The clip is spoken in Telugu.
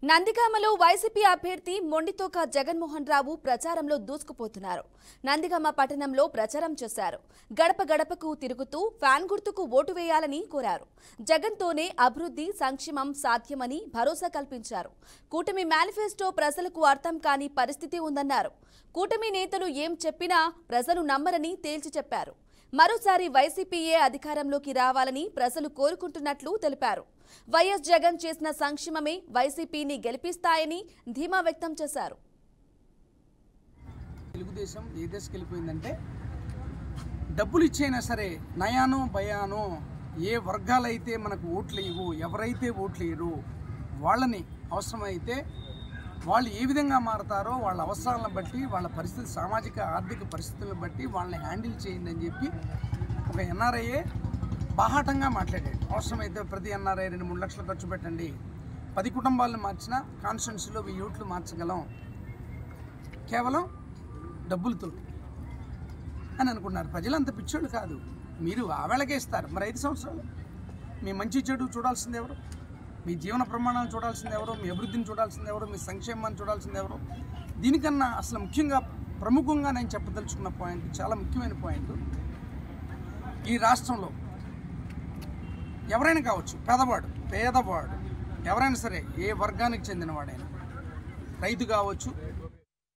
నందిగామలో వైసీపీ అభ్యర్థి మొండితోక జగన్మోహన్ రావు ప్రచారంలో దూసుకుపోతున్నారు. నందిగామ పట్టణంలో ప్రచారం చేశారు. గడప గడపకు తిరుగుతూ ఫ్యాన్ గుర్తుకు ఓటు వేయాలని కోరారు. జగన్తోనే అభివృద్ధి సంక్షేమం సాధ్యమని భరోసా కల్పించారు. కూటమి మేనిఫెస్టో ప్రజలకు అర్థం కాని పరిస్థితి ఉందన్నారు. కూటమి నేతలు ఏం చెప్పినా ప్రజలు నమ్మరని తేల్చి చెప్పారు. మరోసారి వైసీపీయే అధికారంలోకి రావాలని ప్రజలు కోరుకుంటున్నట్లు తెలిపారు. వైఎస్ జగన్ చేసిన సంక్షేమమే వైసీపీని గెలిపిస్తాయని ధీమా వ్యక్తం చేశారు. తెలుగుదేశం ఏ దశకి వెళ్ళిపోయిందంటే డబ్బులు ఇచ్చైనా సరే నయానో భయానో ఏ వర్గాలైతే మనకు ఓట్లు ఇవ్వు, ఎవరైతే ఓట్లు ఇవ్వరు వాళ్ళని అవసరమైతే వాళ్ళు ఏ విధంగా మారతారో వాళ్ళ అవసరాలను బట్టి, వాళ్ళ పరిస్థితి సామాజిక ఆర్థిక పరిస్థితులను బట్టి వాళ్ళని హ్యాండిల్ చేయండి అని చెప్పి ఒక ఎన్ఆర్ఐఏ బాహాటంగా మాట్లాడాడు. అవసరమైతే ప్రతి ఎన్ఆర్ఐ 2-3 లక్షలు ఖర్చు పెట్టండి, 10 కుటుంబాలను మార్చినా కాన్స్టిట్యున్సీలో 1000 ఓట్లు మార్చగలం కేవలం డబ్బులతో అని అనుకున్నారు. ప్రజలంత పిచ్చోళ్ళు కాదు. మీరు ఆవేళకే ఇస్తారు. మరి 5 సంవత్సరాలు మీ మంచి చెడు చూడాల్సింది ఎవరు? మీ జీవన ప్రమాణాలు చూడాల్సింది ఎవరు? మీ అభివృద్ధిని చూడాల్సింది ఎవరు? మీ సంక్షేమాన్ని చూడాల్సింది ఎవరు? దీనికన్నా అసలు ముఖ్యంగా ప్రముఖంగా నేను చెప్పదలుచుకున్న పాయింట్, చాలా ముఖ్యమైన పాయింట్, ఈ రాష్ట్రంలో ఎవరైనా కావచ్చు, పేదవాడు ఎవరైనా సరే, ఏ వర్గానికి చెందినవాడైనా, రైతు కావచ్చు,